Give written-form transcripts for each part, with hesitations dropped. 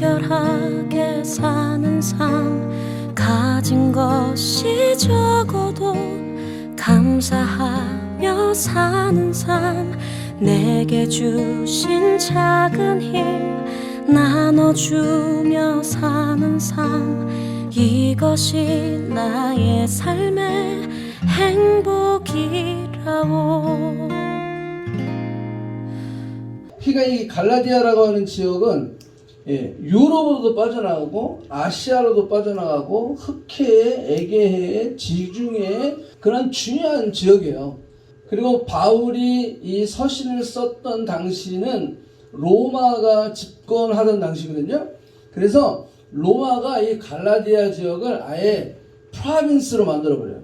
청결하게 사는 삶, 가진 것이 적어도 감사하며 사는 삶, 내게 주신 작은 힘 나눠주며 사는 삶, 이것이 나의 삶의 행복이라오. 그러니까 이 갈라디아라고 하는 지역은 유럽으로도 빠져나가고 아시아로도 빠져나가고 흑해에 에게해에 지중해에 그런 중요한 지역이에요. 그리고 바울이 이 서신을 썼던 당시는 로마가 집권하던 당시거든요. 그래서 로마가 이 갈라디아 지역을 아예 프로빈스로 만들어버려요.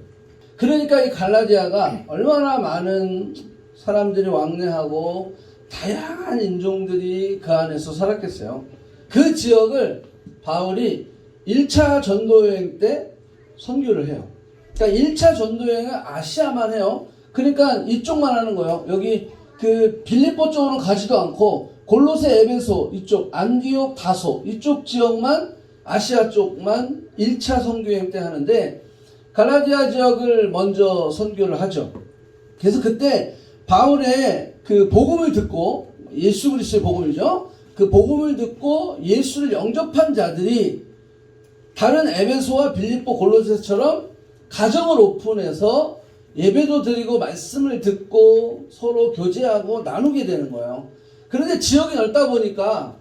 그러니까 이 갈라디아가 얼마나 많은 사람들이 왕래하고 다양한 인종들이 그 안에서 살았겠어요. 그 지역을 바울이 1차 전도여행 때 선교를 해요. 그러니까 1차 전도여행은 아시아만 해요. 그러니까 이쪽만 하는 거예요. 여기 그 빌립보 쪽으로 가지도 않고 골로새, 에베소 이쪽, 안디옥, 다소 이쪽 지역만, 아시아 쪽만 1차 선교여행 때 하는데 갈라디아 지역을 먼저 선교를 하죠. 그래서 그때 바울의 그 복음을 듣고, 예수 그리스도의 복음이죠. 그 복음을 듣고 예수를 영접한 자들이 다른 에베소와 빌립보, 골로새처럼 가정을 오픈해서 예배도 드리고 말씀을 듣고 서로 교제하고 나누게 되는 거예요. 그런데 지역이 넓다 보니까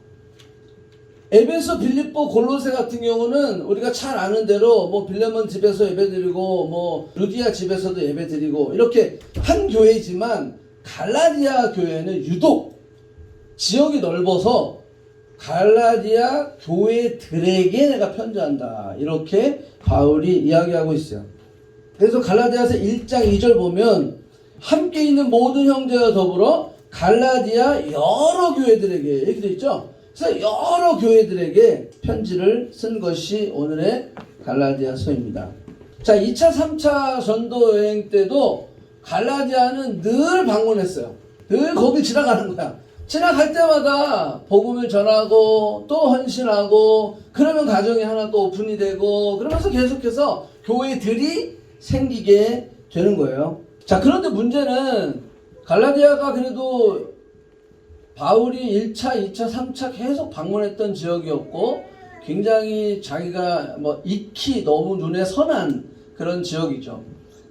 에베소, 빌립보, 골로새 같은 경우는 우리가 잘 아는 대로 뭐 빌레몬 집에서 예배드리고 뭐 루디아 집에서도 예배드리고 이렇게 한 교회지만 갈라디아 교회는 유독 지역이 넓어서 갈라디아 교회들에게 내가 편지한다, 이렇게 바울이 이야기하고 있어요. 그래서 갈라디아서 1장 2절 보면 함께 있는 모든 형제와 더불어 갈라디아 여러 교회들에게 이렇게 되어 있죠. 그래서 여러 교회들에게 편지를 쓴 것이 오늘의 갈라디아서입니다. 자, 2차 3차 전도 여행 때도 갈라디아는 늘 방문했어요. 늘 거기 지나가는 거야. 지나갈 때마다 복음을 전하고 또 헌신하고 그러면 가정이 하나 또 오픈이 되고 그러면서 계속해서 교회들이 생기게 되는 거예요. 자, 그런데 문제는 갈라디아가 그래도 바울이 1차, 2차, 3차 계속 방문했던 지역이었고 굉장히 자기가 뭐 익히 너무 눈에 선한 그런 지역이죠.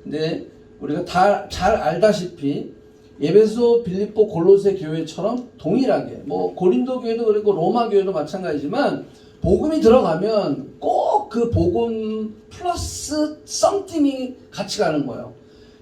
근데 우리가 다 잘 알다시피 에베소, 빌립보, 골로새 교회처럼 동일하게 뭐 고린도 교회도 그랬고 로마 교회도 마찬가지지만 복음이 들어가면 꼭 그 복음 플러스 썸띵이 같이 가는 거예요.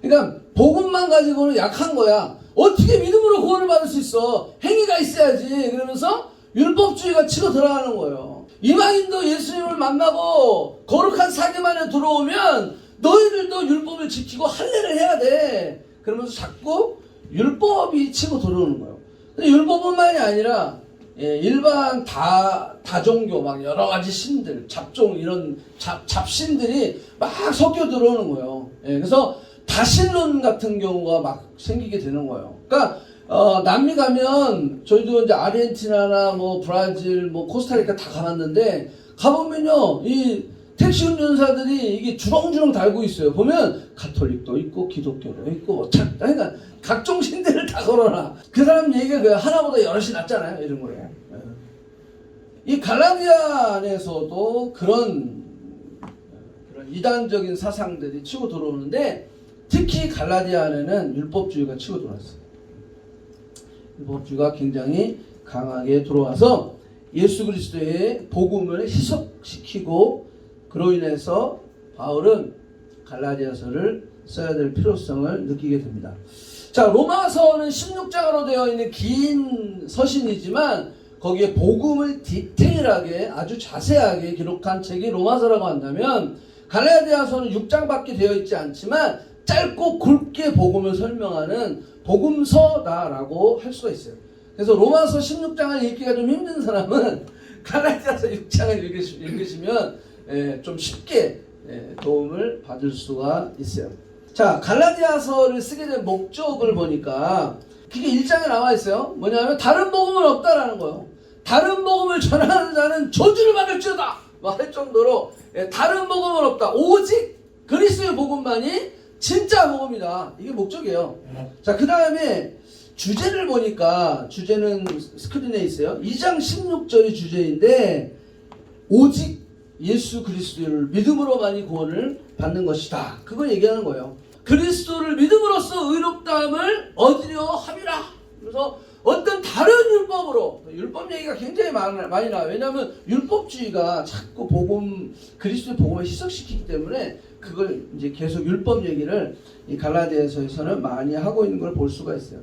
그러니까 복음만 가지고는 약한 거야. 어떻게 믿음으로 구원을 받을 수 있어? 행위가 있어야지. 그러면서 율법주의가 치고 들어가는 거예요. 이방인도 예수님을 만나고 거룩한 사귐 안에 들어오면 너희들도 율법을 지키고 할례를 해야 돼. 그러면서 자꾸 율법이 치고 들어오는 거예요. 근데 율법뿐만이 아니라 일반 다종교 막 여러 가지 신들, 잡종 이런 잡신들이 막 섞여 들어오는 거예요. 그래서 다신론 같은 경우가 막 생기게 되는 거예요. 그러니까 남미 가면 저희도 이제 아르헨티나나 뭐 브라질, 뭐 코스타리카 다 가봤는데 가보면요 이 택시 운전사들이 이게 주렁주렁 달고 있어요. 보면 가톨릭도 있고 기독교도 있고 그러니까 각종 신들을 다 걸어놔. 그 사람 얘기가 그 하나보다 여럿이 낫잖아요. 이런 거예요. 이 갈라디아 안에서도 그런 이단적인 사상들이 치고 들어오는데 특히 갈라디아 안에는 율법주의가 치고 들어왔어요. 율법주의가 굉장히 강하게 들어와서 예수 그리스도의 복음을 희석시키고 그로 인해서 바울은 갈라디아서를 써야 될 필요성을 느끼게 됩니다. 자, 로마서는 16장으로 되어 있는 긴 서신이지만 거기에 복음을 디테일하게 아주 자세하게 기록한 책이 로마서라고 한다면 갈라디아서는 6장밖에 되어 있지 않지만 짧고 굵게 복음을 설명하는 복음서다라고 할 수가 있어요. 그래서 로마서 16장을 읽기가 좀 힘든 사람은 갈라디아서 6장을 읽으시면 좀 쉽게 도움을 받을 수가 있어요. 자, 갈라디아서를 쓰게 된 목적을 보니까 그게 1장에 나와 있어요. 뭐냐면 다른 복음은 없다라는 거예요. 다른 복음을 전하는 자는 저주를 받을지어다 말할 정도로 다른 복음은 없다. 오직 그리스도의 복음만이 진짜 복음이다. 이게 목적이에요. 자, 그 다음에 주제를 보니까 주제는 스크린에 있어요. 2장 16절이 주제인데 오직 예수 그리스도를 믿음으로만이 구원을 받는 것이다. 그걸 얘기하는 거예요. 그리스도를 믿음으로써 의롭다함을 얻으려 함이라. 그래서 어떤 다른 율법으로, 율법 얘기가 굉장히 많이 나와요. 왜냐하면 율법주의가 자꾸 그리스도의 복음을 희석시키기 때문에 그걸 이제 계속 율법 얘기를 이 갈라디아서에서는 많이 하고 있는 걸 볼 수가 있어요.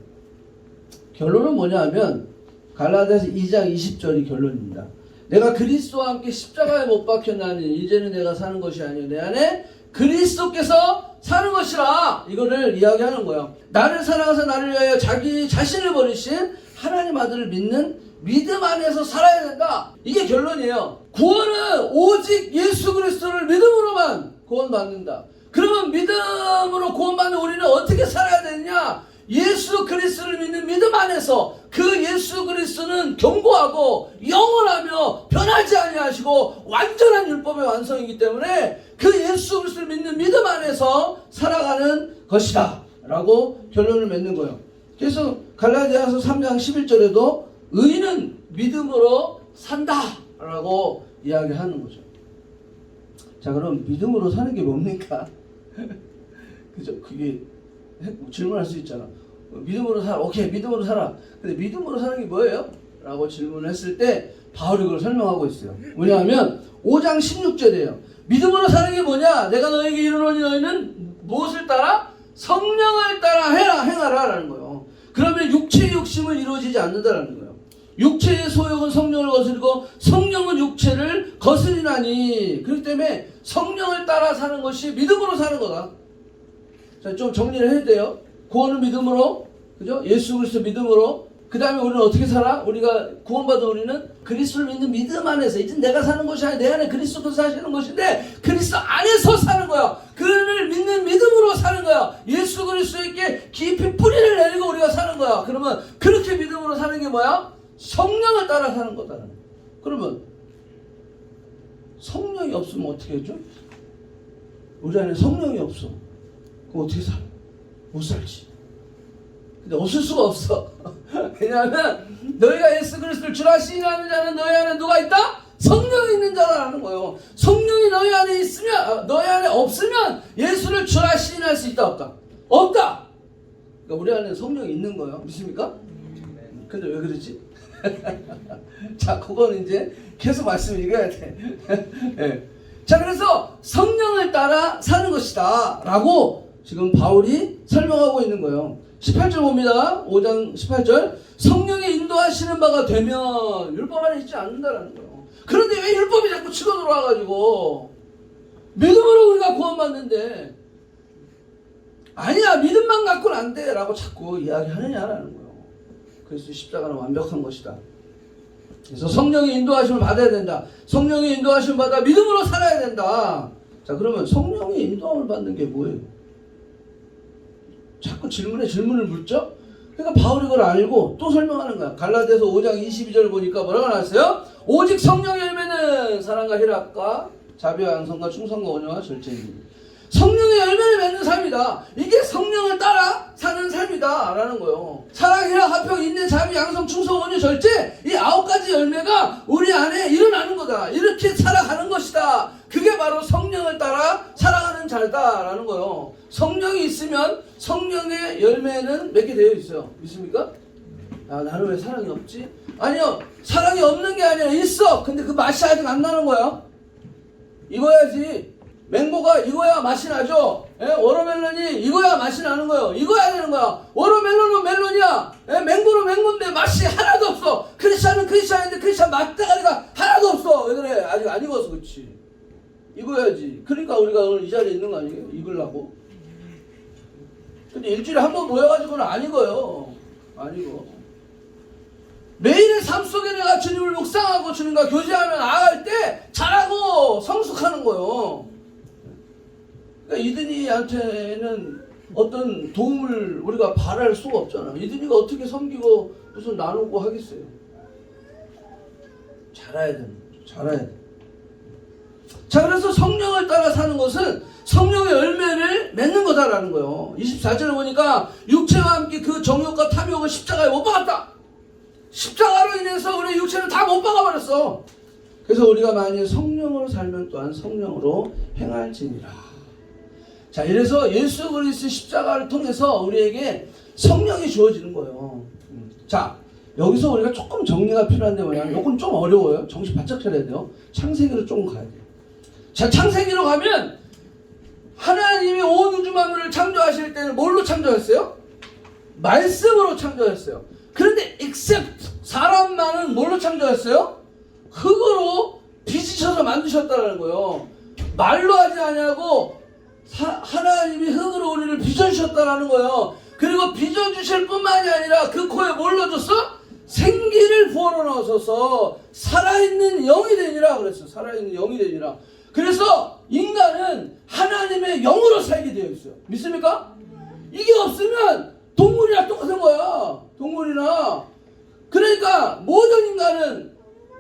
결론은 뭐냐 하면 갈라디아서 2장 20절이 결론입니다. 내가 그리스도와 함께 십자가에 못 박혔나니 이제는 내가 사는 것이 아니요 내 안에 그리스도께서 사는 것이라. 이거를 이야기하는 거예요. 나를 사랑하사 나를 위하여 자기 자신을 버리신 하나님 아들을 믿는 믿음 안에서 살아야 된다. 이게 결론이에요. 구원은 오직 예수 그리스도를 믿음으로만 구원받는다. 그러면 믿음으로 구원받는 우리는 어떻게 살아야 되느냐? 예수 그리스도를 믿는 믿음 안에서 그 예수 그리스도는 견고하고 영원하며 변하지 아니하시고 완전한 율법의 완성이기 때문에 그 예수 그리스도를 믿는 믿음 안에서 살아가는 것이다 라고 결론을 맺는 거예요. 그래서 갈라디아서 3장 11절에도 의인은 믿음으로 산다 라고 이야기하는 거죠. 자, 그럼 믿음으로 사는 게 뭡니까? 그죠? 그게 질문할 수 있잖아. 믿음으로 살아. 오케이, 믿음으로 살아. 근데 믿음으로 사는 게 뭐예요? 라고 질문을 했을 때 바울이 그걸 설명하고 있어요. 왜냐하면 5장 16절이에요. 믿음으로 사는 게 뭐냐? 내가 너에게 이르노니 너희는 무엇을 따라? 성령을 따라 행하라 라는 거예요. 그러면 육체의 욕심은 이루어지지 않는다라는 거예요. 육체의 소욕은 성령을 거스르고 성령은 육체를 거스리나니. 그렇기 때문에 성령을 따라 사는 것이 믿음으로 사는 거다. 자, 좀 정리를 해야 돼요. 구원은 믿음으로, 그죠? 예수 그리스도 믿음으로. 그 다음에 우리는 어떻게 살아? 우리가 구원받은 우리는 그리스도를 믿는 믿음 안에서, 이제 내가 사는 것이 아니라 내 안에 그리스도께서 사시는 것인데 그리스도 안에서 사는 거야. 그를 믿는 믿음으로 사는 거야. 예수 그리스도에게 깊이 뿌리를 내리고 우리가 사는 거야. 그러면 그렇게 믿음으로 사는 게 뭐야? 성령을 따라 사는 거다. 그러면 성령이 없으면 어떻게 해줘? 우리 안에 성령이 없어. 그럼 어떻게 살아? 못 살지. 근데 없을 수가 없어. 왜냐하면 너희가 예수 그리스도를 주라 시인하는 자는 너희 안에 누가 있다? 성령이 있는 자라는 거예요. 성령이 너희 안에 있으면, 너희 안에 없으면 예수를 주라 시인할 수 있다 없다? 없다. 그러니까 우리 안에 성령이 있는 거예요. 믿습니까? 근데 왜 그러지? 자, 그거는 이제 계속 말씀 읽어야 돼. 네. 자, 그래서 성령을 따라 사는 것이다 라고 지금 바울이 설명하고 있는 거예요. 18절 봅니다. 5장 18절. 성령의 인도하시는 바가 되면 율법 안에 있지 않는다라는 거예요. 그런데 왜 율법이 자꾸 치고 들어와가지고 믿음으로 우리가 구원받는데 아니야 믿음만 갖고는 안 돼 라고 자꾸 이야기하느냐라는 거예요. 그래서 십자가는 완벽한 것이다. 그래서 성령의 인도하심을 받아야 된다. 성령의 인도하심을 받아 믿음으로 살아야 된다. 자, 그러면 성령의 인도함을 받는 게 뭐예요? 자꾸 질문을 묻죠? 그러니까 바울이 그걸 알고 또 설명하는 거야. 갈라디아서 5장 22절 보니까 뭐라고 나왔어요? 오직 성령의 열매는 사랑과 희락과 자비와 양성과 충성과 온유와 절제입니다. 성령의 열매를 맺는 삶이다. 이게 성령을 따라 사는 삶이다 라는 거예요. 사랑, 희락, 화평, 인내, 자비, 양성, 충성, 온유, 절제, 이 9가지 열매가 우리 안에 일어나는 거다. 이렇게 살아가는 것이다. 그게 바로 성령을 따라 살아가는 자다 라는 거예요. 성령이 있으면 성령의 열매는 맺게 되어 있어요. 믿습니까? 아, 나는 왜 사랑이 없지? 아니요, 사랑이 없는 게 아니라 있어. 근데 그 맛이 아직 안 나는 거야. 익어야지. 맹고가 익어야 맛이 나죠. 워터멜론이 익어야 맛이 나는 거예요. 익어야 되는 거야. 워터멜론은 멜론이야. 맹고는 맹고인데 맛이 하나도 없어. 크리스찬은 크리스찬인데 크리스찬 맛대가리가 하나도 없어. 왜 그래? 아직 안 익어서 그렇지. 익어야지. 그러니까 우리가 오늘 이 자리에 있는 거 아니에요? 익으려고. 근데 일주일에 한 번 모여가지고는 안 익어요. 안 익어. 매일의 삶 속에 내가 주님을 묵상하고 주님과 교제하며 나아갈 때 잘하고 성숙하는 거예요. 그러니까 이든이한테는 어떤 도움을 우리가 바랄 수가 없잖아. 이든이가 어떻게 섬기고 무슨 나누고 하겠어요. 자라야 되는 거죠. 자라야 돼. 자, 그래서 성령을 따라 사는 것은 성령의 열매를 맺는 거다라는 거예요. 24절에 보니까 육체와 함께 그 정욕과 탐욕을 십자가에 못 박았다. 십자가로 인해서 우리 육체를 다 못 박아버렸어. 그래서 우리가 만일 성령으로 살면 또한 성령으로 행할지니라. 자, 이래서 예수 그리스도의 십자가를 통해서 우리에게 성령이 주어지는 거예요. 자, 여기서 우리가 조금 정리가 필요한데 뭐냐면 이건 좀 어려워요. 정신 바짝 차려야 돼요. 창세기로 조금 가야 돼요. 자, 창세기로 가면 하나님이 온 우주 만물을 창조하실 때는 뭘로 창조했어요? 말씀으로 창조했어요. 그런데 except 사람만은 뭘로 창조했어요? 흙으로 빚으셔서 만드셨다는 거예요. 말로 하지 아니하고 하나님이 흙으로 우리를 빚어주셨다는 거예요. 그리고 빚어주실 뿐만이 아니라 그 코에 뭘 넣어줬어? 생기를 부어넣어 넣어서 살아있는 영이 되니라 그랬어요. 살아있는 영이 되니라. 그래서 인간은 하나님의 영으로 살게 되어 있어요. 믿습니까? 이게 없으면 동물이랑 똑같은 거야. 동물이나. 그러니까 모든 인간은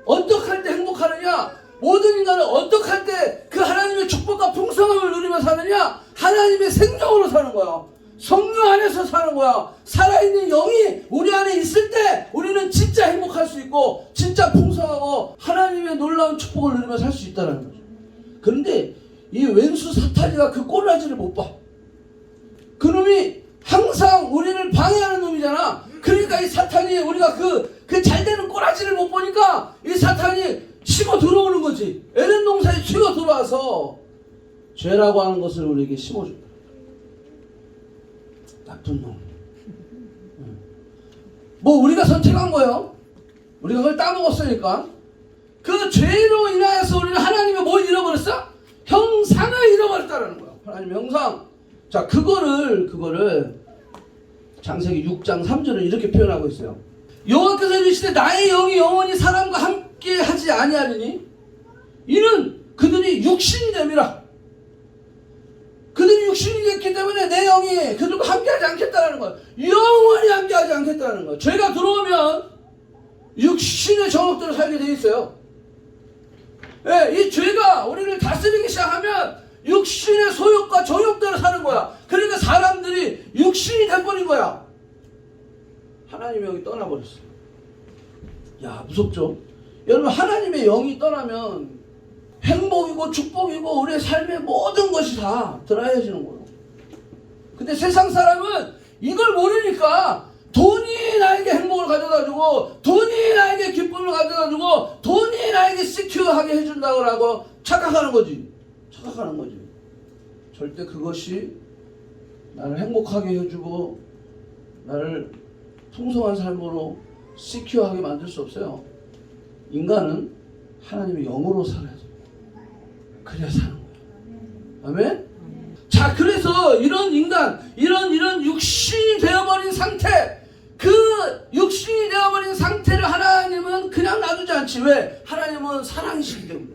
어떻게 할 때 행복하느냐? 모든 인간은 어떻게 할 때 그 하나님의 축복과 풍성함을 누리며 사느냐? 하나님의 생명으로 사는 거야. 성령 안에서 사는 거야. 살아있는 영이 우리 안에 있을 때 우리는 진짜 행복할 수 있고 진짜 풍성하고 하나님의 놀라운 축복을 누리며 살 수 있다는 거죠. 그런데 이 왼수 사탄이가 그 꼬라지를 못 봐. 그놈이 항상 우리를 방해하는 놈이잖아. 그러니까 이 사탄이 우리가 그 잘 되는 꼬라지를 못 보니까 이 사탄이 치고 들어오는 거지. 에덴 동산에 치고 들어와서 죄라고 하는 것을 우리에게 심어줍니다. 나쁜 놈. 뭐 우리가 선택한 거예요. 우리가 그걸 따먹었으니까. 그 죄로 인하여서 우리는 하나님의 뭘 잃어버렸어? 형상을 잃어버렸다는 거야. 하나님의 형상. 자, 그거를 창세기 6장 3절을 이렇게 표현하고 있어요. 여호와께서 이르시되 나의 영이 영원히 사람과 함께 하지 아니하리니 이는 그들이 육신이 됨이라. 그들이 육신이 됐기 때문에 내 영이 그들과 함께하지 않겠다는 거야. 영원히 함께하지 않겠다는 거야. 죄가 들어오면 육신의 정욕대로 살게 돼 있어요. 네, 이 죄가 우리를 다스리기 시작하면 육신의 소욕과 정욕대로 사는 거야. 그러니까 사람들이 육신이 돼버린 거야. 하나님의 영이 떠나버렸어. 야, 무섭죠? 여러분, 하나님의 영이 떠나면 행복이고 축복이고 우리의 삶의 모든 것이 다 드라이해지는 거예요. 근데 세상 사람은 이걸 모르니까 돈이 나에게 행복을 가져다주고 돈이 나에게 기쁨을 가져다주고 돈이 나에게 시큐어하게 해준다고 착각하는 거지. 착각하는 거지. 절대 그것이 나를 행복하게 해주고 나를 풍성한 삶으로 시큐어하게 만들 수 없어요. 인간은 하나님의 영으로 살아야 돼요. 그래야 사는 거예요. 아멘? 자, 그래서 이런 인간, 이런 육신이 되어버린 상태, 그 육신이 되어버린 상태를 하나님은 그냥 놔두지 않지. 왜? 하나님은 사랑이시기 때문에.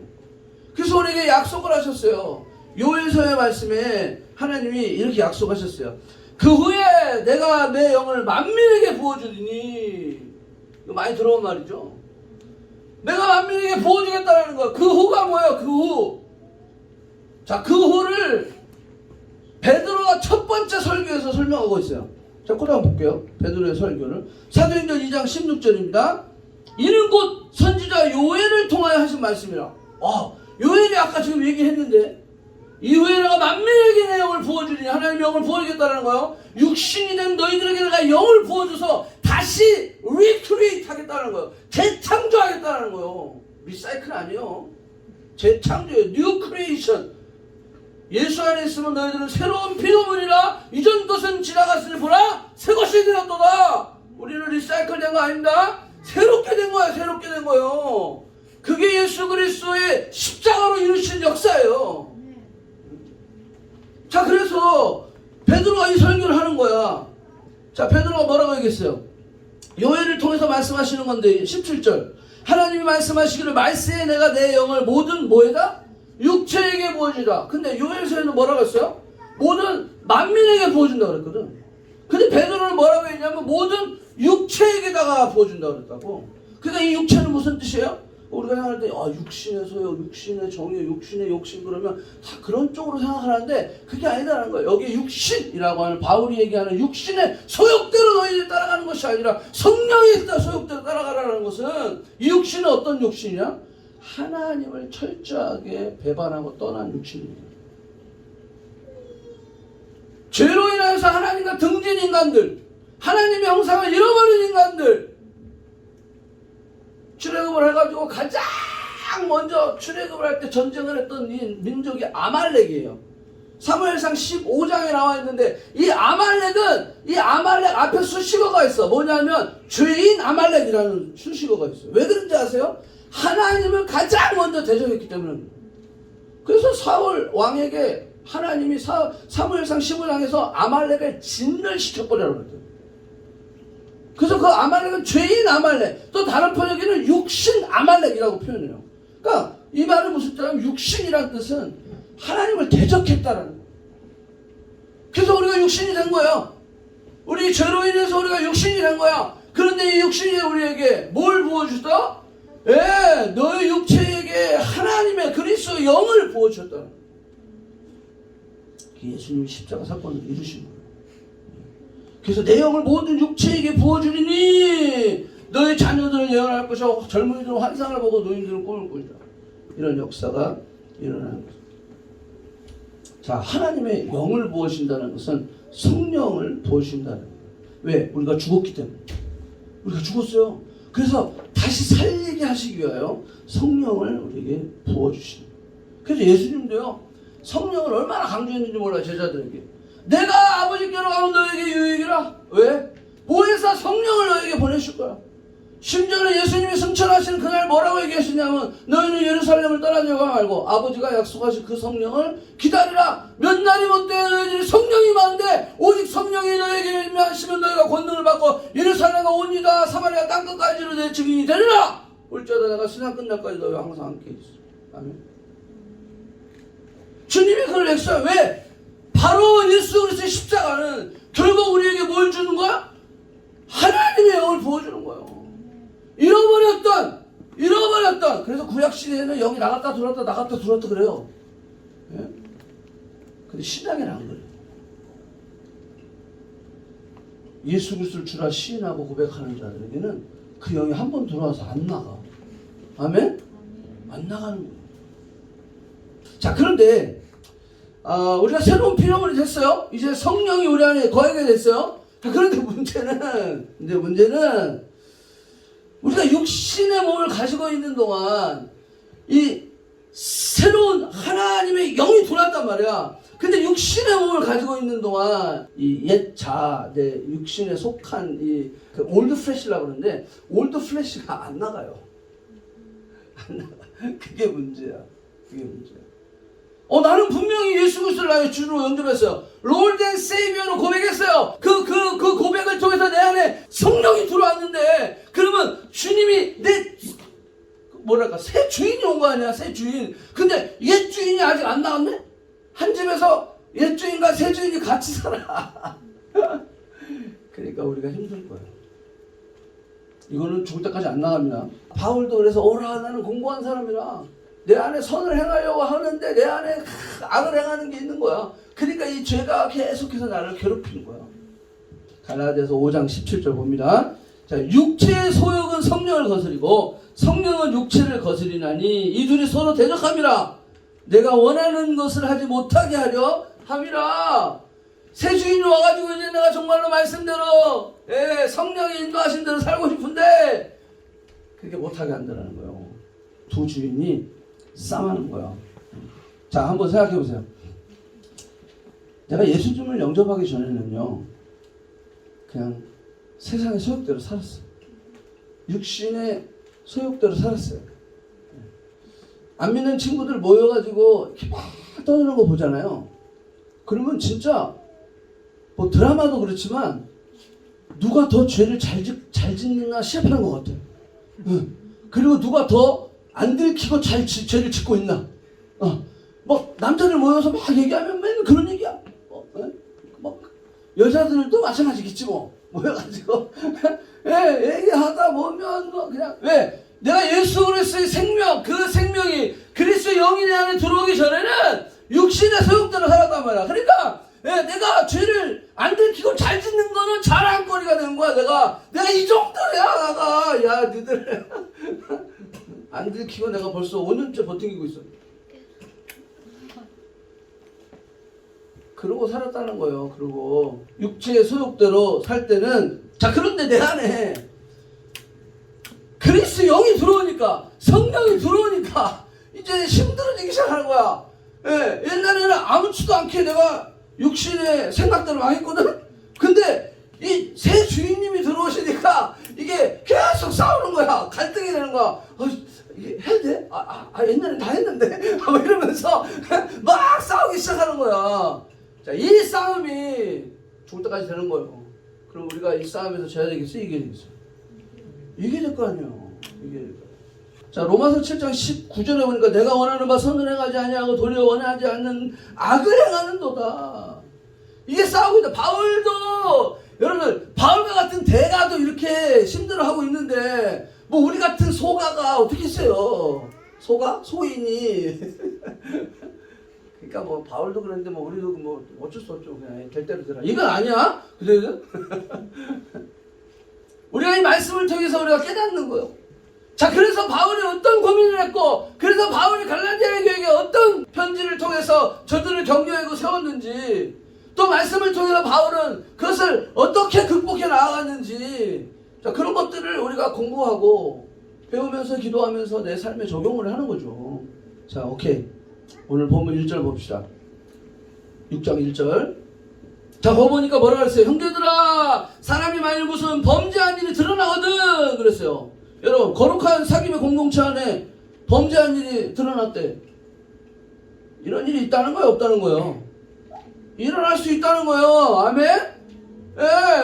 그래서 우리에게 약속을 하셨어요. 요엘서의 말씀에 하나님이 이렇게 약속하셨어요. 그 후에 내가 내 영을 만민에게 부어주리니. 이거 많이 들어온 말이죠. 내가 만민에게 부어주겠다는 거야. 그 후가 뭐예요? 그 후. 자, 그 후를 베드로가 첫 번째 설교에서 설명하고 있어요. 자, 그걸 한번 볼게요. 베드로의 설교를. 사도행전 2장 16절입니다. 이는 곧 선지자 요엘을 통하여 하신 말씀이라. 요엘이 아까 지금 얘기했는데 이후에 내가 만민에게 내 영을 부어주리니 하나님의 영을 부어주겠다는 거예요. 육신이 된 너희들에게 내가 영을 부어줘서 다시 리크리에이트 하겠다는 거예요. 재창조하겠다는 거예요. 리사이클 아니에요. 재창조예요. 뉴 크리에이션. 예수 안에 있으면 너희들은 새로운 피조물이라 이전 것은 지나갔으니 보라 새 것이 되었도다. 우리는 리사이클 된 거 아닙니다. 새롭게 된 거야. 새롭게 된 거예요. 그게 예수 그리스도의 십자가로 이루신 역사예요. 자, 그래서 베드로가 이 설교를 하는 거야. 자, 베드로가 뭐라고 얘기했어요? 요엘을 통해서 말씀하시는 건데 17절 하나님이 말씀하시기를 말세에 내가 내 영을 모든 뭐에다? 육체에게 부어주다. 근데 요엘서에는 뭐라고 했어요? 모든 만민에게 부어준다고 그랬거든. 근데 베드로는 뭐라고 했냐면 모든 육체에게다가 부어준다고 그랬다고. 그러니까 이 육체는 무슨 뜻이에요? 우리가 생각할 때 육신의 소욕, 육신의 정욕, 육신의 욕심 그러면 다 그런 쪽으로 생각하는데 그게 아니다라는 거예요. 여기 육신이라고 하는 바울이 얘기하는 육신의 소욕대로 너희들이 따라가는 것이 아니라 성령의 소욕대로 따라가라는 것은 이 육신은 어떤 육신이냐? 하나님을 철저하게 배반하고 떠난 육신입니다. 죄로 인해서 하나님과 등진 인간들, 하나님의 형상을 잃어버린 인간들, 출애굽을 해가지고 가장 먼저 출애굽을 할 때 전쟁을 했던 이 민족이 아말렉이에요. 사무엘상 15장에 나와 있는데 이 아말렉 앞에 수식어가 있어. 뭐냐면 죄인 아말렉이라는 수식어가 있어요. 왜 그런지 아세요? 하나님을 가장 먼저 대적했기 때문입니다. 그래서 사울 왕에게 하나님이 사무엘상 15장에서 아말렉을 진멸시켜버리라고 그랬어요. 그래서 그 아말렉은 죄인 아말렉, 또 다른 번역에는 육신 아말렉이라고 표현해요. 그러니까 이 말은 무슨 뜻이냐면 육신이란 뜻은 하나님을 대적했다라는 거예요. 그래서 우리가 육신이 된 거예요. 우리 죄로 인해서 우리가 육신이 된 거야. 그런데 이 육신이 우리에게 뭘 부어주다? 너의 육체에게 하나님의 그리스도의 영을 부어주셨다. 예수님이 십자가 사건을 이루신 거예요. 그래서 내 영을 모든 육체에게 부어주리니 너의 자녀들은 예언할 것이고 젊은이들은 환상을 보고 노인들은 꿈을 꾸리라. 이런 역사가 일어나는 거죠. 자, 하나님의 영을 부어신다는 것은 성령을 부어신다는 거예요. 왜? 우리가 죽었기 때문에. 우리가 죽었어요. 그래서 다시 살리게 하시기 위하여 성령을 우리에게 부어주시는 거예요. 그래서 예수님도요, 성령을 얼마나 강조했는지 몰라요, 제자들에게. 내가 아버지께로 가면 너에게 유익이라. 왜? 보혜사 성령을 너에게 보내실 거야. 심지어는 예수님이 승천하시는 그날 뭐라고 얘기하시냐면 너희는 예루살렘을 떠나지 말고 아버지가 약속하신 그 성령을 기다리라. 몇 날이 못되어 너희들이 성령이 많은데 오직 성령이 너에게 임하시면 너희가 권능을 받고 예루살렘과 온 유다 사마리아 땅끝까지로 내 증인이 되리라. 올지어다 내가 세상 끝날까지 너희와 항상 함께 있어. 아멘. 주님이 그걸 했어요. 왜? 바로 예수 그리스도의 십자가는 결국 우리에게 뭘 주는 거야? 하나님의 영을 부어주는 거예요. 잃어버렸던 그래서 구약시대에는 영이 나갔다 들어왔다 그래요. 예? 근데 신약에는 안 그래요. 예수 그리스도를 주라 시인하고 고백하는 자들에게는 그 영이 한 번 들어와서 안 나가. 아멘? 안 나가는 거예요. 자, 그런데 우리가 새로운 피조물이 됐어요. 이제 성령이 우리 안에 거하게 됐어요. 그런데 문제는 우리가 육신의 몸을 가지고 있는 동안 이 새로운 하나님의 영이 들어왔단 말이야. 근데 육신의 몸을 가지고 있는 동안 이 옛 자, 내 육신에 속한 이 그 올드 플래시라고 그러는데 올드 플래시가 안 나가요. 안 나가. 그게 문제야. 나는 분명히 예수 그리스도를 나의 주로 영접했어요. 롤드 앤 세이비어로 고백했어요. 그 고백을 통해서 내 안에 성령이 들어왔는데, 그러면 주님이 새 주인이 온 거 아니야, 새 주인. 근데 옛 주인이 아직 안 나왔네? 한 집에서 옛 주인과 새 주인이 같이 살아. 그러니까 우리가 힘들 거예요. 이거는 죽을 때까지 안 나갑니다. 바울도 그래서 나는 공부한 사람이라 내 안에 선을 행하려고 하는데 내 안에 악을 행하는 게 있는 거야. 그러니까 이 죄가 계속해서 나를 괴롭히는 거야. 갈라디아서 5장 17절 봅니다. 자, 육체의 소욕은 성령을 거스리고 성령은 육체를 거스리나니 이 둘이 서로 대적함이라. 내가 원하는 것을 하지 못하게 하려 함이라. 새 주인이 와가지고 이제 내가 정말로 말씀대로 성령이 인도하신 대로 살고 싶은데 그렇게 못하게 한다는 거예요. 두 주인이 싸우는 거야. 자, 한번 생각해 보세요. 내가 예수님을 영접하기 전에는요, 그냥 세상의 소욕대로 살았어요. 육신의 소욕대로 살았어요. 안 믿는 친구들 모여가지고 이렇게 막 떠드는 거 보잖아요. 그러면 진짜 뭐 드라마도 그렇지만 누가 더 죄를 잘 짓느냐 시합하는 것 같아요. 그리고 누가 더 안 들키고 죄를 짓고 있나. 막 남자들 모여서 막 얘기하면 맨 그런 얘기야. 막 여자들도 마찬가지겠지 뭐. 모여가지고 얘기하다 보면 뭐 그냥 왜 내가 예수 그리스도의 생명, 그 생명이 그리스도의 영이 내 안에 들어오기 전에는 육신의 소욕대로 살았단 말이야. 그러니까 내가 죄를 안 들키고 잘 짓는 거는 자랑거리가 되는 거야. 내가 이 정도야. 야 니들 안 들키고 내가 벌써 5년째 버티고 있어. 그러고 살았다는 거예요. 그러고 육체의 소욕대로 살 때는, 자 그런데 내 안에 그리스도 영이 들어오니까, 성령이 들어오니까 이제 힘들어지기 시작하는 거야. 옛날에는 아무렇지도 않게 내가 육신의 생각대로 막 했거든. 근데 이 새 주인님이 들어오시니까 이게 계속 싸우는 거야. 갈등이 되는 거야. 이게 해야 돼? 옛날엔 다 했는데 막 이러면서 막 싸우기 시작하는 거야. 자, 이 싸움이 죽을 때까지 되는 거예요. 그럼 우리가 이 싸움에서 져야 되겠어? 이겨야 되겠어? 이겨야 될 거 아니에요. 이겨야 될 거. 자, 로마서 7장 19절에 보니까 내가 원하는 바 선을 행하지 아니하고 도리어 원하지 않는 악을 행하는도다. 이게 싸우고 있다. 바울도, 여러분들 바울과 같은 대가도 이렇게 힘들어하고 있는데 뭐 우리 같은 소가가 어떻게 있어요? 소가? 소인이 그러니까 뭐 바울도 그랬는데 뭐 우리도 뭐 어쩔 수 없죠. 그냥 될 대로 되라. 이건 아니야. 그래도 우리가 이 말씀을 통해서 우리가 깨닫는 거예요. 자, 그래서 바울이 어떤 고민을 했고, 그래서 바울이 갈라디아 교회에 어떤 편지를 통해서 저들을 격려하고 세웠는지, 또 말씀을 통해서 바울은 그것을 어떻게 극복해 나아갔는지, 자, 그런 것들을 우리가 공부하고 배우면서 기도하면서 내 삶에 적용을 하는 거죠. 자, 오케이. 오늘 본문 1절 봅시다. 6장 1절. 자, 거기 보니까 뭐라 그랬어요? 형제들아, 사람이 만일 무슨 범죄한 일이 드러나거든 그랬어요. 여러분, 거룩한 사귐의 공동체 안에 범죄한 일이 드러났대. 이런 일이 있다는 거예요? 없다는 거예요? 일어날 수 있다는 거예요. 아멘?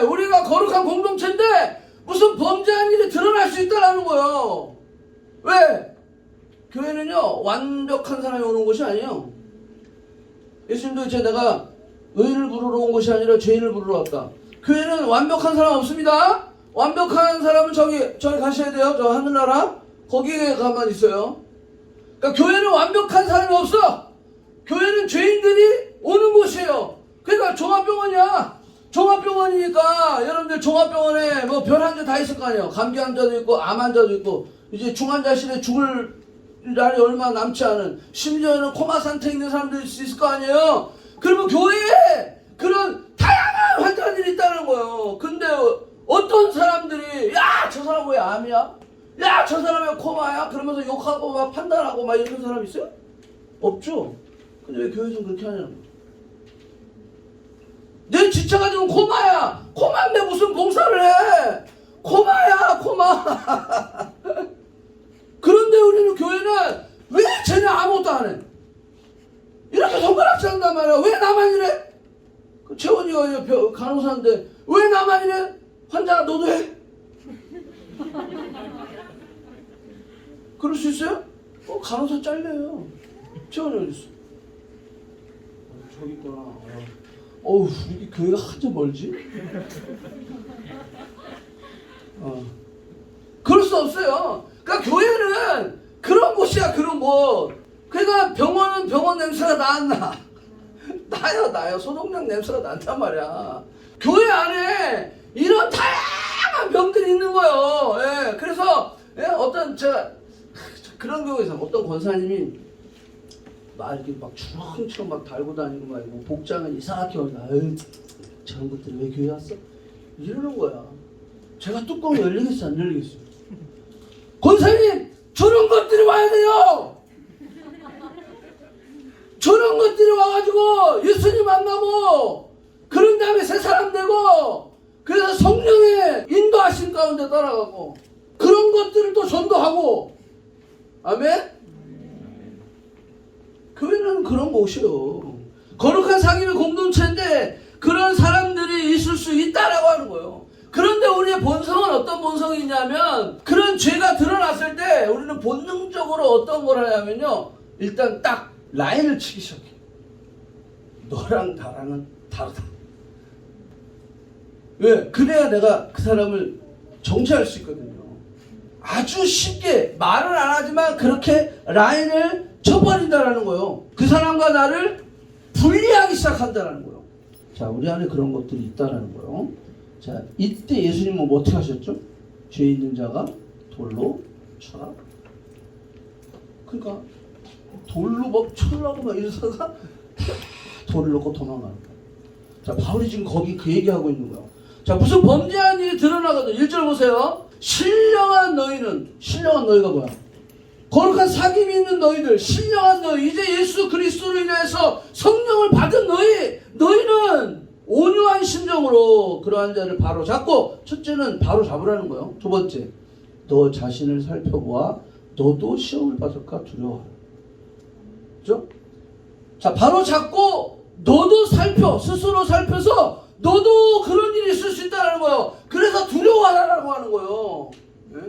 우리가 거룩한 공동체인데 무슨 범죄한 일이 드러날 수 있다는 거예요. 왜? 교회는요, 완벽한 사람이 오는 곳이 아니에요. 예수님도 이제 내가 의인을 부르러 온 것이 아니라 죄인을 부르러 왔다. 교회는 완벽한 사람 없습니다. 완벽한 사람은 저기 가셔야 돼요. 저 하늘나라 거기에 가만 있어요. 그러니까 교회는 완벽한 사람이 없어. 교회는 죄인들이 오는 곳이에요. 그러니까 종합병원이야. 종합병원이니까 여러분들 종합병원에 뭐 별 환자 다 있을 거 아니에요. 감기 환자도 있고 암 환자도 있고 이제 중환자실에 죽을 날이 얼마 남지 않은, 심지어는 코마 상태에 있는 사람도 있을 거 아니에요. 그러면 교회에 그런 다양한 환자들이 있다는 거예요. 근데 어떤 사람들이 야, 저 사람 왜 암이야? 야, 저 사람 왜 코마야? 그러면서 욕하고 막 판단하고 막 이런 사람 있어요? 없죠. 근데 왜 교회에서는 그렇게 하냐는 거예요. 내 지체가 지금 코마야. 코마인데 무슨 봉사를 해? 코마야, 코마. 그런데 우리는 교회는 왜 쟤는 아무것도 안 해? 이렇게 손가락질 한단 말이야. 왜 나만 이래? 그 채원이가 간호사인데 왜 나만 이래? 환자가 너도 해? 그럴 수 있어요? 간호사 잘려요. 채원이 어디 있어? 저기 있구나. 어우, 우리 교회가 한참 멀지? 그럴 수 없어요. 그러니까 교회는 그런 곳이야, 그런 곳. 그러니까 병원은 병원 냄새가 나요. 소독약 냄새가 난단 말이야. 교회 안에 이런 다양한 병들이 있는 거예요. 예, 그래서 어떤 제가 그런 경우에서 어떤 권사님이 막 이렇게 막 주렁처럼 막 달고 다니고 막 복장은 이상하게 하고 저런 것들이 왜 교회 왔어? 이러는 거야. 제가 뚜껑이 열리겠어 안 열리겠어? 권사님, 저런 것들이 와야 돼요. 저런 것들이 와가지고 예수님 만나고 그런 다음에 새 사람 되고 그래서 성령의 인도하신 가운데 따라가고 그런 것들을 또 전도하고. 아멘? 교회는 그런 곳이요. 거룩한 사귐의 공동체인데 그런 사람들이 있을 수 있다라고 하는 거예요. 그런데 우리의 본성은 어떤 본성이 있냐면 그런 죄가 드러났을 때 우리는 본능적으로 어떤 걸 하냐면요, 일단 딱 라인을 치기 시작해. 너랑 나랑은 다르다. 왜? 그래야 내가 그 사람을 정죄할 수 있거든요. 아주 쉽게 말을 안 하지만 그렇게 라인을 쳐버린다라는 거예요. 그 사람과 나를 분리하기 시작한다라는 거예요. 자, 우리 안에 그런 것들이 있다라는 거예요. 자, 이때 예수님은 뭐 어떻게 하셨죠? 죄 있는 자가 돌로 쳐라. 그러니까 돌로 막 쳐라고 막 이러다가 돌을 놓고 도망가는 거예요. 자, 바울이 지금 거기 그 얘기하고 있는 거예요. 자, 무슨 범죄한 일이 드러나거든. 1절 보세요. 신령한 너희가 뭐야? 거룩한 사귐이 있는 너희들, 신령한 너희, 이제 예수 그리스도로 인해서 성령을 받은 너희는 온유한 심정으로 그러한 자를 바로 잡고, 첫째는 바로 잡으라는 거예요. 두 번째, 너 자신을 살펴보아 너도 시험을 받을까 두려워하라. 그죠? 자, 바로 잡고 너도 스스로 살펴서 너도 그런 일이 있을 수 있다는 거예요. 그래서 두려워하라고 하는 거예요. 네?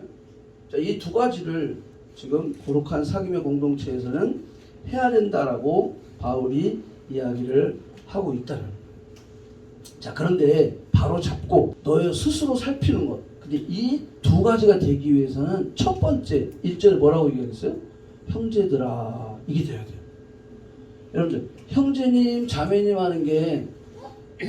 자, 이 두 가지를 지금 거룩한 사귐의 공동체에서는 해야 된다라고 바울이 이야기를 하고 있다는 거예요. 자, 그런데 바로 잡고 너의 스스로 살피는 것. 근데 이 두 가지가 되기 위해서는 첫 번째 1절에 뭐라고 얘기했어요? 형제들아, 이게 돼야 돼요. 여러분들, 형제님, 자매님 하는 게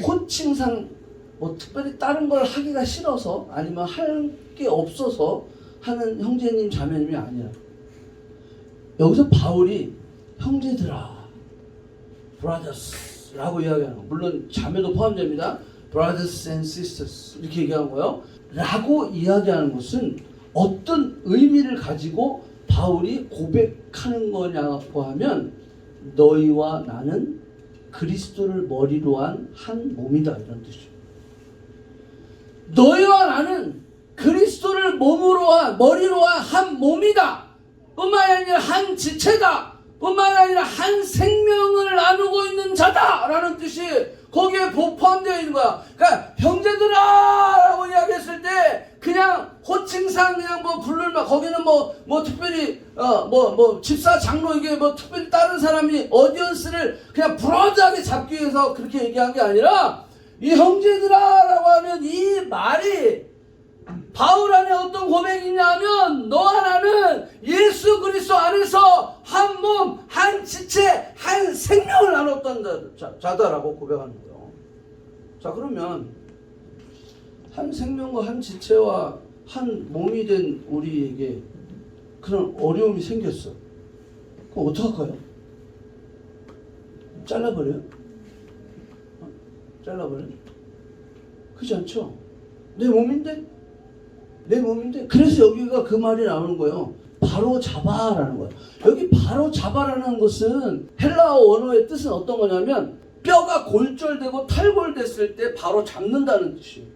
호칭상 뭐 특별히 다른 걸 하기가 싫어서 아니면 할 게 없어서 하는 형제님, 자매님이 아니야. 여기서 바울이 형제들아, brothers라고 이야기하는 거. 물론 자매도 포함됩니다. brothers and sisters 이렇게 얘기하는 거예요. 라고 이야기하는 것은 어떤 의미를 가지고 바울이 고백하는 거냐고 하면 너희와 나는 그리스도를 머리로 한 한 몸이다, 이런 뜻이죠. 너희와 나는 그리스도를 머리로 한 한 몸이다. 뿐만 아니라 한 지체다. 뿐만 아니라 한 생명을 나누고 있는 자다라는 뜻이 거기에 포함되어 있는 거야. 그러니까 형제들아 라고 이야기했을 때 그냥 호칭상 그냥 뭐 부르면 거기는 뭐 특별히 집사 장로 이게 뭐 특별히 다른 사람이 어디언스를 그냥 브로드하게 잡기 위해서 그렇게 얘기한 게 아니라 이 형제들아 라고 하는 이 말이 바울 안에 어떤 고백이냐면 너와 나는 예수 그리스도 안에서 한 몸, 한 지체, 한 생명을 나눴던 자다라고 고백하는 거예요. 자, 그러면 한 생명과 한 지체와 한 몸이 된 우리에게 그런 어려움이 생겼어. 그럼 어떡할까요? 잘라버려요? 잘라버려요? 그렇지 않죠? 내 몸인데? 그래서 여기가 그 말이 나오는 거예요. 바로 잡아라는 거예요. 여기 바로 잡아라는 것은 헬라어 원어의 뜻은 어떤 거냐면 뼈가 골절되고 탈골됐을 때 바로 잡는다는 뜻이에요.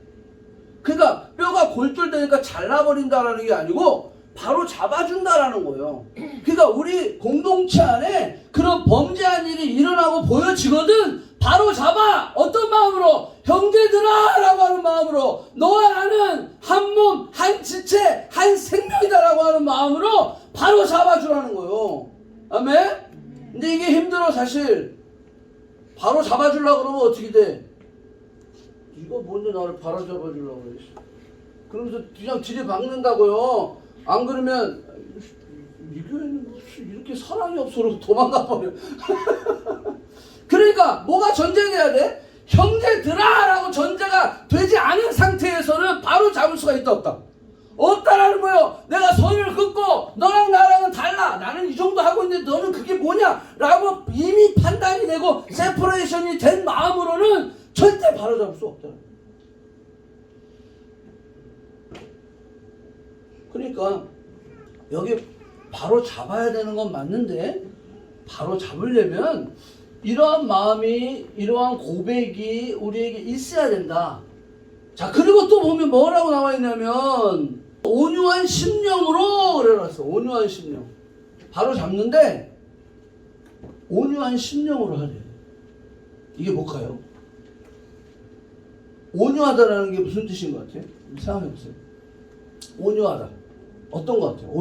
그러니까 뼈가 골절되니까 잘라버린다라는 게 아니고 바로 잡아준다라는 거예요. 그러니까 우리 공동체 안에 그런 범죄한 일이 일어나고 보여지거든 바로 잡아. 어떤 마음으로? 형제들아 라고 하는 마음으로, 너와 나는 한 몸, 한 지체, 한 생명이다 라고 하는 마음으로 바로 잡아주라는 거예요. 아멘? 근데 이게 힘들어. 사실 바로 잡아주려고 그러면 어떻게 돼? 네가 먼저 나를 바로 잡아주려고 그래. 그러면서 그냥 들이박는다고요. 안 그러면 이 교회는 이렇게 사랑이 없어서 도망가 버려. 그러니까 뭐가 전제돼야 돼? 형제들아 라고 전제가 되지 않은 상태에서는 바로 잡을 수가 있다 없다? 없다라는 거예요. 내가 선을 긋고 너랑 나랑은 달라. 나는 이 정도 하고 있는데 너는 그게 뭐냐? 라고 이미 판단이 되고 세퍼레이션이 된 마음으로는 절대 바로 잡을 수 없다. 그러니까 여기 바로 잡아야 되는 건 맞는데 바로 잡으려면 이러한 마음이, 이러한 고백이 우리에게 있어야 된다. 자, 그리고 또 보면 뭐라고 나와 있냐면 온유한 심령으로 그래놨어. 온유한 심령. 바로 잡는데 온유한 심령으로 하래. 이게 뭘까요? 온유하다라는 게 무슨 뜻인 것 같아요? 생각해보세요. 온유하다. 어떤 것 같아요?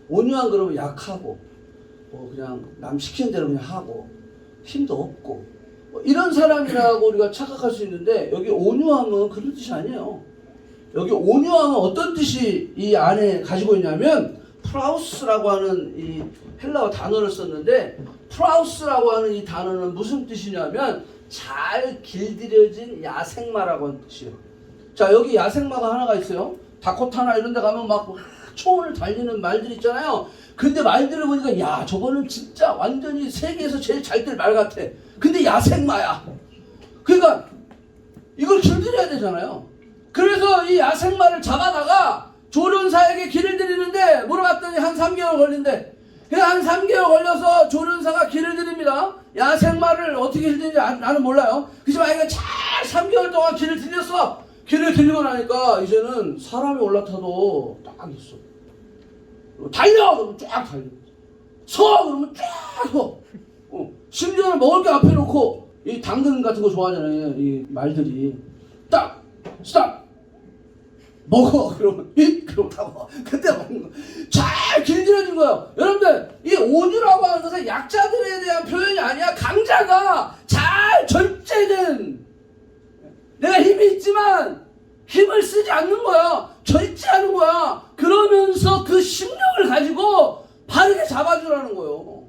온유한 그러면 약하고 뭐 그냥 남 시키는 대로 그냥 하고 힘도 없고 뭐 이런 사람이라고 우리가 착각할 수 있는데 여기 온유함은 그런 뜻이 아니에요. 여기 온유함은 어떤 뜻이 이 안에 가지고 있냐면 프라우스라고 하는 이 헬라어 단어를 썼는데 프라우스라고 하는 이 단어는 무슨 뜻이냐면 잘 길들여진 야생마라고 하는 뜻이에요. 자, 여기 야생마가 하나가 있어요. 다코타나 이런 데 가면 막 초원을 달리는 말들 있잖아요. 근데 말들을 보니까 야, 저거는 진짜 완전히 세계에서 제일 잘 될 말 같아. 근데 야생마야. 그러니까 이걸 길들여야 되잖아요. 그래서 이 야생마를 잡아다가 조련사에게 길을 들이는데 물어봤더니 한 3개월 걸린대. 한 3개월 걸려서 조련사가 길을 들입니다. 야생마를 어떻게 길들이는지 나는 몰라요. 그지만 이거 잘 3개월 동안 길을 들였어. 길을 들리고 나니까 이제는 사람이 올라타도 딱 있어. 달려! 그러면 쫙 달려. 서! 그러면 쫙 서. 심지어는 먹을 게 앞에 놓고 이 당근 같은 거 좋아하잖아요. 이 말들이. 딱! 스탑! 먹어! 그러면 그러고 타고. 그때 먹는 거. 잘 길들여진 거예요. 여러분들, 이 온유라고 하는 것은 약자들에 대한 표현이 아니야. 강자가 잘 절제된, 내가 힘이 있지만 힘을 쓰지 않는 거야. 절제하는 거야. 그러면서 그 심령을 가지고 바르게 잡아주라는 거예요.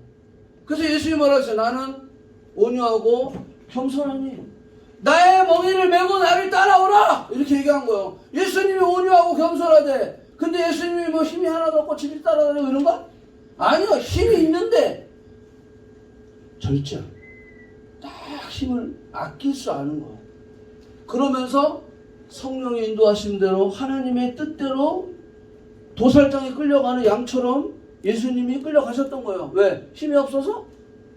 그래서 예수님이 뭐라 했어요? 나는 온유하고 겸손하니 나의 멍에를 메고 나를 따라오라! 이렇게 얘기한 거예요. 예수님이 온유하고 겸손하대. 근데 예수님이 뭐 힘이 하나도 없고 지들 따라다니고 이런가? 아니요. 힘이 있는데 절제. 딱 힘을 아낄 줄 아는 거예요. 그러면서 성령의 인도하신 대로 하나님의 뜻대로 도살장에 끌려가는 양처럼 예수님이 끌려가셨던 거예요. 왜? 힘이 없어서?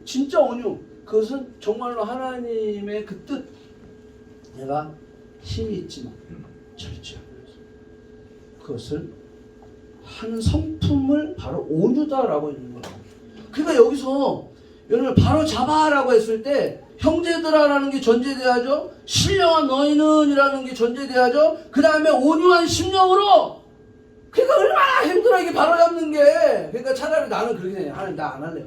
진짜 온유. 그것은 정말로 하나님의 그 뜻. 내가 힘이 있지만 절제하면서 그것을 하는 성품을 바로 온유다라고 있는 거예요. 그러니까 여기서 여러분 바로 잡아라고 했을 때 형제들아라는 게 전제돼야죠. 신령한 너희는 이라는 게 전제돼야죠. 그 다음에 온유한 심령으로. 그러니까 얼마나 힘들어 이게 바로 잡는 게. 그러니까 차라리 나는 그렇게 생각해. 하나님 나 안 할래요.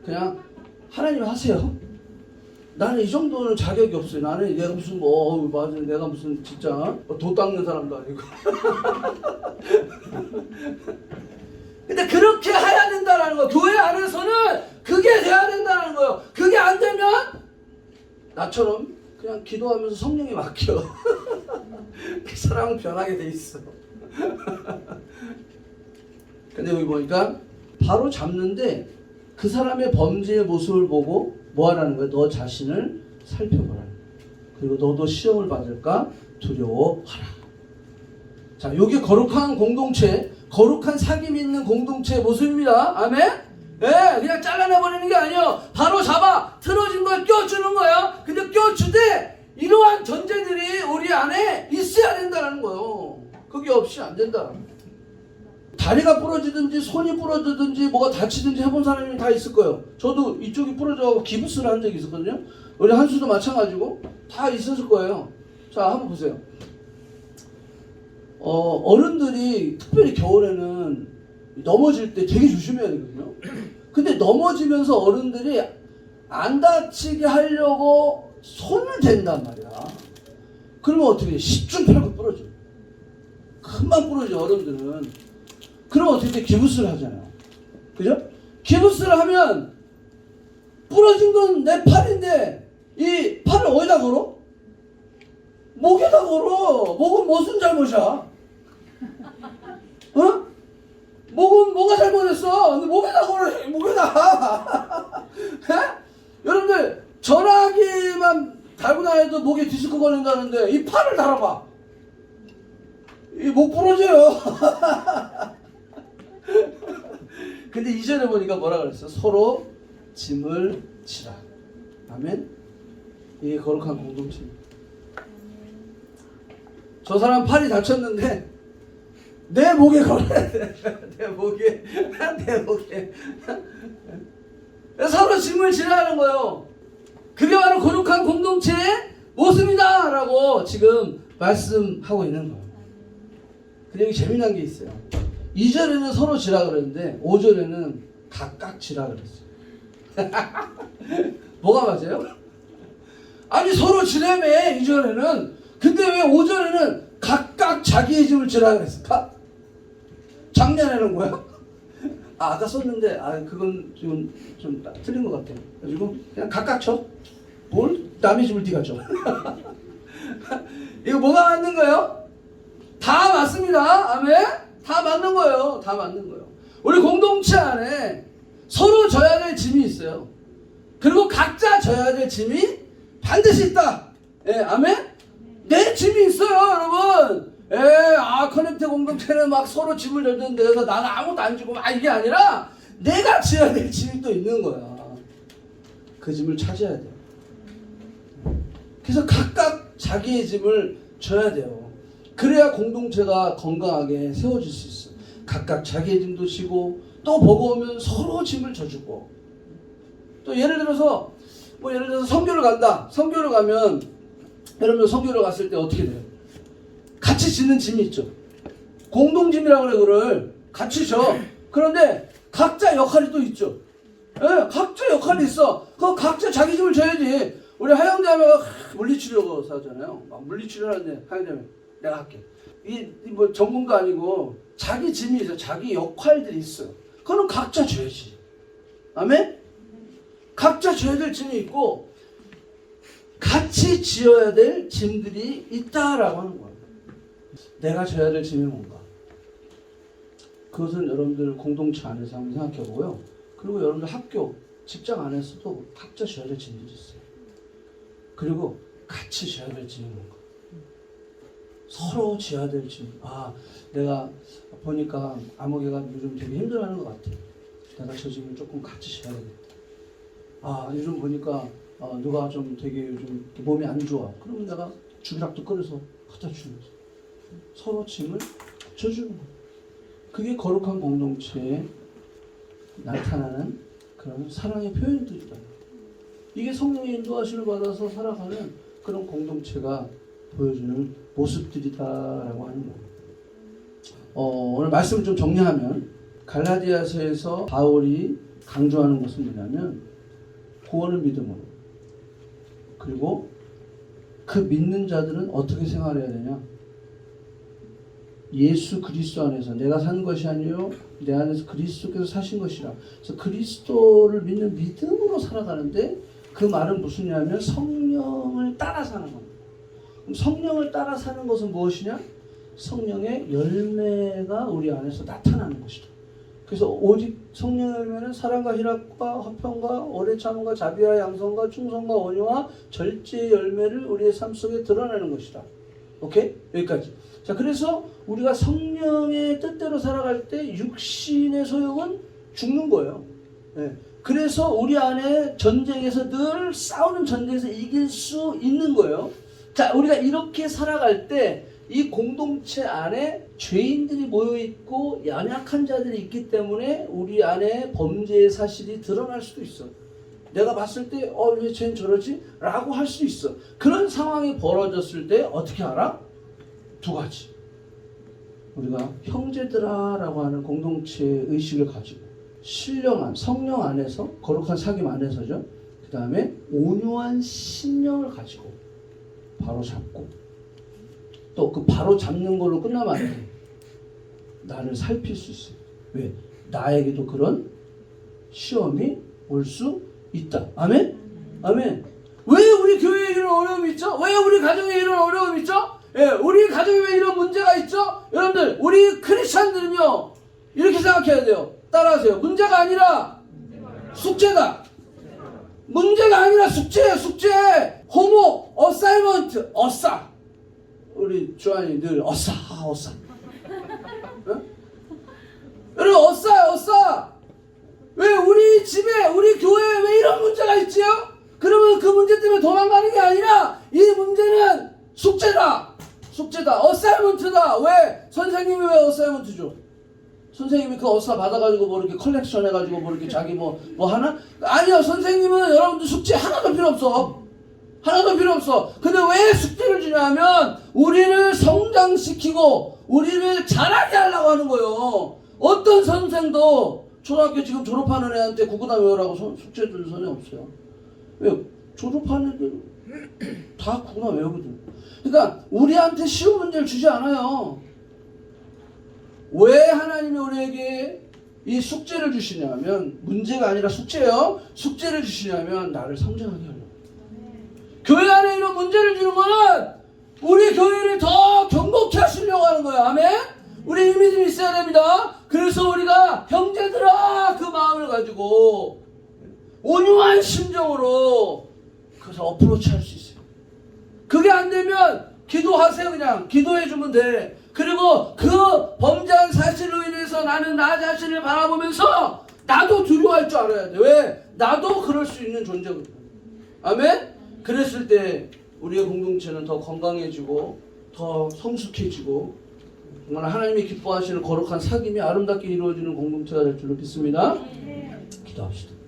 그냥 하나님 하세요. 나는 이 정도는 자격이 없어요. 나는 내가 무슨 맞아, 내가 무슨 진짜 도 닦는 사람도 아니고. 근데 그렇게 해야 된다는 거예요. 교회 안에서는 그게 돼야 된다는 거예요. 그게 안 되면 나처럼 그냥 기도하면서 성령에 맡겨. 그 사람은 변하게 돼 있어. 근데 여기 보니까 바로 잡는데 그 사람의 범죄의 모습을 보고 뭐 하라는 거예요? 너 자신을 살펴보라. 그리고 너도 시험을 받을까 두려워하라. 자, 요게 거룩한 공동체, 거룩한 사귐이 있는 공동체의 모습입니다. 아멘? 네, 그냥 잘라내버리는 게 아니에요. 바로 잡아 틀어진 걸 껴주는 거예요. 근데 껴주되 이러한 전제들이 우리 안에 있어야 된다는 거예요. 그게 없이 안 된다. 다리가 부러지든지 손이 부러지든지 뭐가 다치든지 해본 사람이 다 있을 거예요. 저도 이쪽이 부러져서 기부스를 한 적이 있었거든요. 우리 한수도 마찬가지고 다 있었을 거예요. 자, 한번 보세요. 어른들이 특별히 겨울에는 넘어질 때 되게 조심해야 되거든요. 근데 넘어지면서 어른들이 안 다치게 하려고 손을 댄단 말이야. 그러면 어떻게 해? 10중 8구 부러져. 금방 부러져 어른들은. 그럼 어떻게 돼? 기부스를 하잖아요. 그죠? 기부스를 하면 부러진 건 내 팔인데 이 팔을 어디다 걸어? 목에다 걸어. 목은 무슨 잘못이야? 어? 목은 뭐가 잘못했어? 근데 목에다 걸어. 목에다. 여러분들 전화기만 달고 다녀도 목에 디스크 걸린다는데 이 팔을 달아봐. 이 목 부러져요. 근데 이전에 보니까 뭐라 그랬어? 서로 짐을 지라. 아멘? 이게 거룩한 공동체입니다. 저 사람 팔이 다쳤는데 내 목에 걸어야 돼. 내 목에. 서로 짐을 지라는 거예요. 그게 바로 거룩한 공동체의 모습이다 라고 지금 말씀하고 있는 거예요. 근데 여기 재미난 게 있어요. 2절에는 서로 지라 그랬는데 5절에는 각각 지라 그랬어요. 뭐가 맞아요? 아니 서로 지라며 2절에는. 근데 왜 5절에는 각각 자기의 짐을 지라 그랬을까? 작년에는 뭐야? 아까 썼는데 그건 지금 좀 틀린 것 같아요. 그래가지고 그냥 각각 쳐. 뭘? 남의 짐을 네가 줘. 이거 뭐가 맞는 거예요? 다 맞습니다. 아멘? 다 맞는 거예요. 다 맞는 거예요. 우리 공동체 안에 서로 져야 될 짐이 있어요. 그리고 각자 져야 될 짐이 반드시 있다. 예, 아멘? 내 짐이 있어요, 여러분. 예, 커넥트 공동체는 막 서로 짐을 졌는데 그래서 나는 아무것도 안 지고 이게 아니라 내가 져야 될 짐이 또 있는 거야. 그 짐을 찾아야 돼요. 그래서 각각 자기의 짐을 져야 돼요. 그래야 공동체가 건강하게 세워질 수 있어. 각각 자기의 짐도 지고 또 버거우면 서로 짐을 져주고. 또 예를 들어서 선교를 간다. 선교를 가면 여러분 선교를 갔을 때 어떻게 돼요? 같이 지는 짐이 있죠. 공동짐이라고 그래. 그걸 같이 져. 그런데 각자 역할이 또 있죠. 예, 각자 역할이 있어. 그 각자 자기 짐을 져야지. 우리 하영자매가 물리치료가 하잖아요. 막 물리치료를 하는데 하영자매 내가 할게. 이 뭐 전문가 아니고 자기 짐이 있어. 자기 역할들이 있어. 그거는 각자 져야지. 아멘? 각자 져야 될 짐이 있고 같이 지어야 될 짐들이 있다라고 하는 거예요. 내가 져야 될 짐이 뭔가? 그것은 여러분들 공동체 안에서 한번 생각해 보고요. 그리고 여러분들 학교, 직장 안에서도 각자 져야 될 짐들이 있어요. 그리고 같이 져야 될 짐이 뭔가? 서로 져야 될 짐. 내가 보니까 아무개가 요즘 되게 힘들어하는 것 같아. 내가 저 짐을 조금 같이 져야겠다. 요즘 보니까 누가 좀 되게 요즘 몸이 안 좋아. 그러면 내가 죽이락도 끓여서 갖다 주는 거지. 서로 짐을 져주는 거야. 그게 거룩한 공동체에 나타나는 그런 사랑의 표현들이다. 이게 성령의 인도하심을 받아서 살아가는 그런 공동체가 보여주는 모습들이다라고 하는 거예요. 오늘 말씀을 좀 정리하면 갈라디아서에서 바울이 강조하는 것은 뭐냐면 구원을 믿음으로, 그리고 그 믿는 자들은 어떻게 생활해야 되냐? 예수 그리스도 안에서 내가 사는 것이 아니요 내 안에서 그리스도께서 사신 것이라. 그래서 그리스도를 믿는 믿음으로 살아가는데 그 말은 무슨냐면 성령을 따라 사는 겁니다. 그럼 성령을 따라 사는 것은 무엇이냐? 성령의 열매가 우리 안에서 나타나는 것이다. 그래서 오직 성령의 열매는 사랑과 희락과 화평과 오래 참음과 자비와 양선과 충성과 온유와 절제의 열매를 우리의 삶 속에 드러내는 것이다. 오케이? 여기까지. 자, 그래서 우리가 성령의 뜻대로 살아갈 때 육신의 소욕은 죽는 거예요. 네. 그래서 우리 안에 전쟁에서 늘 싸우는 전쟁에서 이길 수 있는 거예요. 자, 우리가 이렇게 살아갈 때 이 공동체 안에 죄인들이 모여있고 연약한 자들이 있기 때문에 우리 안에 범죄의 사실이 드러날 수도 있어. 내가 봤을 때 왜 쟤는 저러지? 라고 할 수 있어. 그런 상황이 벌어졌을 때 어떻게 알아? 두 가지. 우리가 형제들아 라고 하는 공동체 의식을 가지고 신령한 성령 안에서 거룩한 사귐 안에서죠. 그 다음에 온유한 신령을 가지고 바로 잡고 또 그 바로 잡는 걸로 끝나면 안 돼. 나를 살필 수 있어요. 왜? 나에게도 그런 시험이 올 수 있다. 아멘? 아멘. 왜 우리 교회에 이런 어려움이 있죠? 왜 우리 가정에 이런 어려움이 있죠? 예, 우리 가정에 왜 이런 문제가 있죠? 여러분들, 우리 크리스찬들은요 이렇게 생각해야 돼요. 따라하세요. 문제가 아니라 숙제다. 문제가 아니라 숙제예요. 숙제. 호모 어사이먼트. 어싸. 우리 주한이 늘 어싸. 어? 여러분 어싸. 왜 우리 집에 우리 교회에 왜 이런 문제가 있지요? 그러면 그 문제 때문에 도망가는 게 아니라 이 문제는 숙제다. 어사이먼트다. 왜? 선생님이 왜 어사이먼트 줘? 선생님이 그 어사 받아가지고 뭐 이렇게 컬렉션 해가지고 뭐 이렇게 자기 뭐 하나? 아니요. 선생님은 여러분들 숙제 하나도 필요 없어. 근데 왜 숙제를 주냐면 우리를 성장시키고 우리를 자라게 하려고 하는 거예요. 어떤 선생도 초등학교 지금 졸업하는 애한테 구구단 외우라고 숙제 줄 선생 없어요. 왜? 졸업한 애들 다 구나 외우거든. 그러니까 우리한테 쉬운 문제를 주지 않아요. 왜 하나님이 우리에게 이 숙제를 주시냐면, 문제가 아니라 숙제예요. 숙제를 주시냐면 나를 성장하게 하려고. 교회 안에 이런 문제를 주는 거는 우리 교회를 더 견고케 하시려고 하는 거예요. 아멘? 우리 이 믿음이 있어야 됩니다. 그래서 우리가 형제들아 그 마음을 가지고 온유한 심정으로 그래서 어프로치 할 수 있어요. 그게 안 되면 기도하세요. 그냥 기도해 주면 돼. 그리고 그 범죄한 사실로 인해서 나는 나 자신을 바라보면서 나도 두려워할 줄 알아야 돼. 왜? 나도 그럴 수 있는 존재거든. 아멘? 그랬을 때 우리의 공동체는 더 건강해지고 더 성숙해지고 정말 하나님이 기뻐하시는 거룩한 사귐이 아름답게 이루어지는 공동체가 될 줄로 믿습니다. 기도합시다.